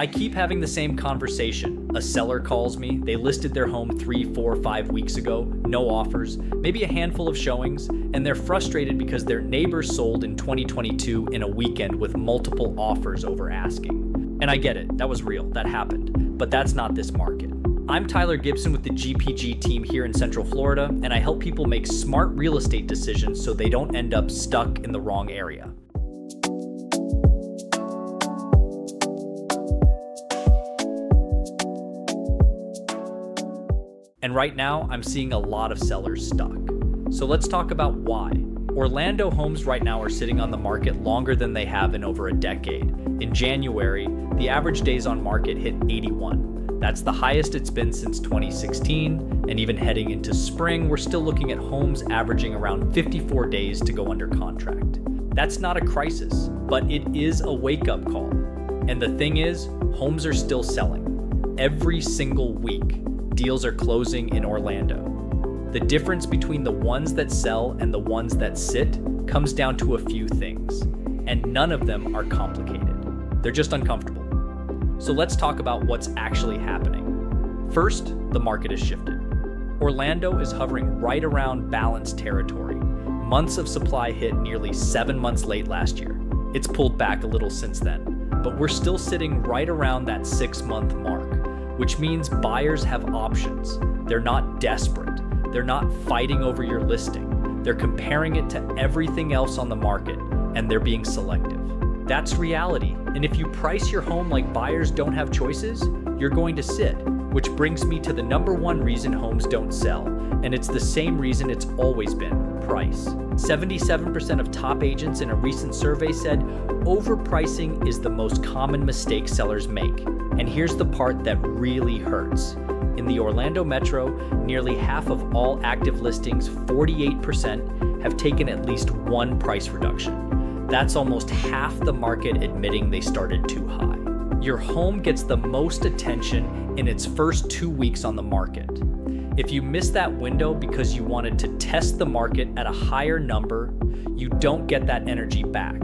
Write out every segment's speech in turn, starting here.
I keep having the same conversation. A seller calls me, they listed their home 3, 4, 5 weeks ago, no offers, maybe a handful of showings, and they're frustrated because their neighbor sold in 2022 in a weekend with multiple offers over asking. And I get it, that was real, that happened, but that's not this market. I'm Tyler Gibson with the GPG team here in Central Florida, and I help people make smart real estate decisions so they don't end up stuck in the wrong area. And right now, I'm seeing a lot of sellers stuck. So let's talk about why. Orlando homes right now are sitting on the market longer than they have in over a decade. In January, the average days on market hit 81. That's the highest it's been since 2016, and even heading into spring, we're still looking at homes averaging around 54 days to go under contract. That's not a crisis, but it is a wake-up call. And the thing is, homes are still selling. Every single week, deals are closing in Orlando. The difference between the ones that sell and the ones that sit comes down to a few things, and none of them are complicated. They're just uncomfortable. So let's talk about what's actually happening. First, the market has shifted. Orlando is hovering right around balanced territory. Months of supply hit nearly 7 months late last year. It's pulled back a little since then, but we're still sitting right around that 6-month mark, which means buyers have options. They're not desperate. They're not fighting over your listing. They're comparing it to everything else on the market, and they're being selective. That's reality. And if you price your home like buyers don't have choices, you're going to sit, which brings me to the number one reason homes don't sell. And it's the same reason it's always been: price. 77% of top agents in a recent survey said overpricing is the most common mistake sellers make. And here's the part that really hurts. In the Orlando metro, nearly half of all active listings, 48%, have taken at least one price reduction. That's almost half the market admitting they started too high. Your home gets the most attention in its first 2 weeks on the market. If you miss that window because you wanted to test the market at a higher number, you don't get that energy back.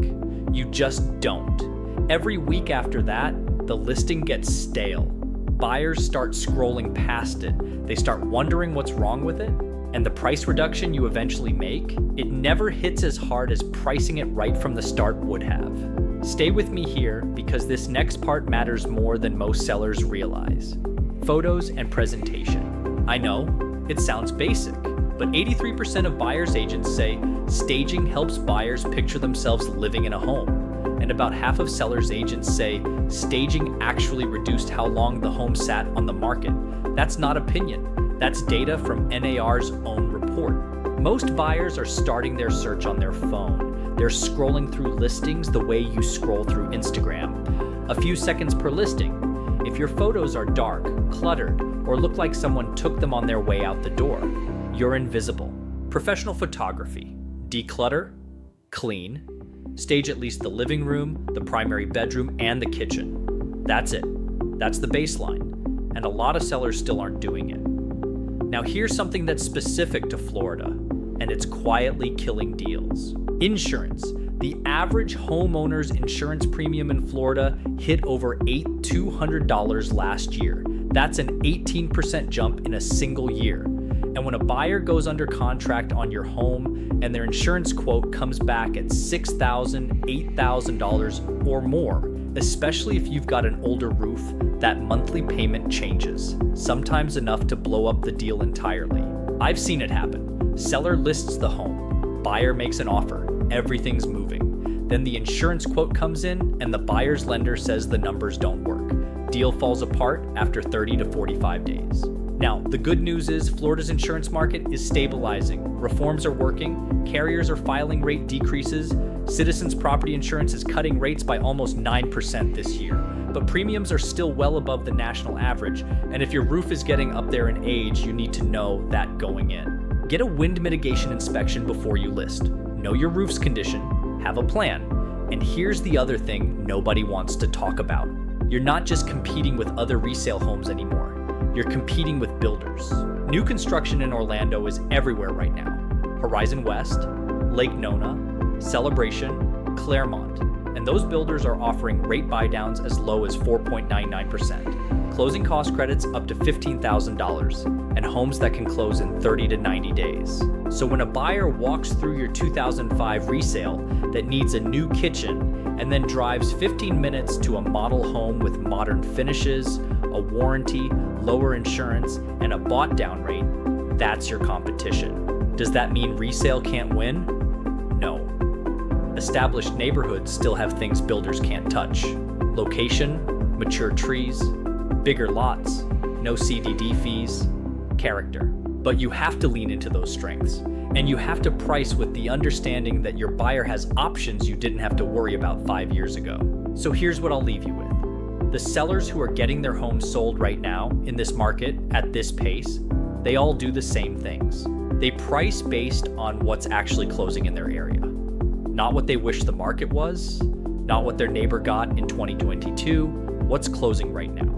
You just don't. Every week after that, the listing gets stale. Buyers start scrolling past it. They start wondering what's wrong with it. And the price reduction you eventually make, it never hits as hard as pricing it right from the start would have. Stay with me here because this next part matters more than most sellers realize. Photos and presentation. I know, it sounds basic, but 83% of buyers agents say staging helps buyers picture themselves living in a home. And about half of sellers agents say staging actually reduced how long the home sat on the market. That's not opinion. That's data from NAR's own report. Most buyers are starting their search on their phone. They're scrolling through listings the way you scroll through Instagram. A few seconds per listing. If your photos are dark, cluttered, or look like someone took them on their way out the door, you're invisible. Professional photography. Declutter, clean, stage at least the living room, the primary bedroom, and the kitchen. That's it. That's the baseline. And a lot of sellers still aren't doing it. Now here's something that's specific to Florida, and it's quietly killing deals. Insurance. The average homeowner's insurance premium in Florida hit over $200 last year. That's an 18% jump in a single year. And when a buyer goes under contract on your home and their insurance quote comes back at $6,000, $8,000 or more, especially if you've got an older roof, that monthly payment changes, sometimes enough to blow up the deal entirely. I've seen it happen. Seller lists the home, buyer makes an offer, everything's moving. Then the insurance quote comes in and the buyer's lender says the numbers don't work. Deal falls apart after 30 to 45 days. Now, the good news is Florida's insurance market is stabilizing. Reforms are working, carriers are filing rate decreases, Citizens Property Insurance is cutting rates by almost 9% this year. But premiums are still well above the national average, and if your roof is getting up there in age, you need to know that going in. Get a wind mitigation inspection before you list. Know your roof's condition, have a plan. And here's the other thing nobody wants to talk about. You're not just competing with other resale homes anymore. You're competing with builders. New construction in Orlando is everywhere right now. Horizon West, Lake Nona, Celebration, Claremont, And those builders are offering rate buydowns as low as 4.99%, closing cost credits up to $15,000, and homes that can close in 30 to 90 days. So when a buyer walks through your 2005 resale that needs a new kitchen and then drives 15 minutes to a model home with modern finishes, a warranty, lower insurance, and a bought down rate, that's your competition. Does that mean resale can't win? No. Established neighborhoods still have things builders can't touch. Location, mature trees, bigger lots, no CDD fees, character. But you have to lean into those strengths, and you have to price with the understanding that your buyer has options you didn't have to worry about 5 years ago. So here's what I'll leave you with. The sellers who are getting their homes sold right now in this market at this pace, they all do the same things. They price based on what's actually closing in their area. Not what they wish the market was, not what their neighbor got in 2022, what's closing right now.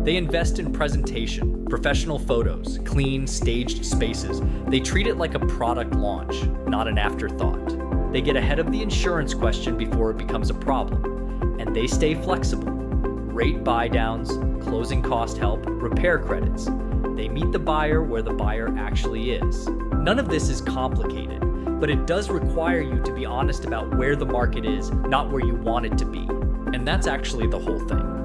They invest in presentation, professional photos, clean, staged spaces. They treat it like a product launch, not an afterthought. They get ahead of the insurance question before it becomes a problem. And they stay flexible. Rate buydowns, closing cost help, repair credits. They meet the buyer where the buyer actually is. None of this is complicated, but it does require you to be honest about where the market is, not where you want it to be. And that's actually the whole thing.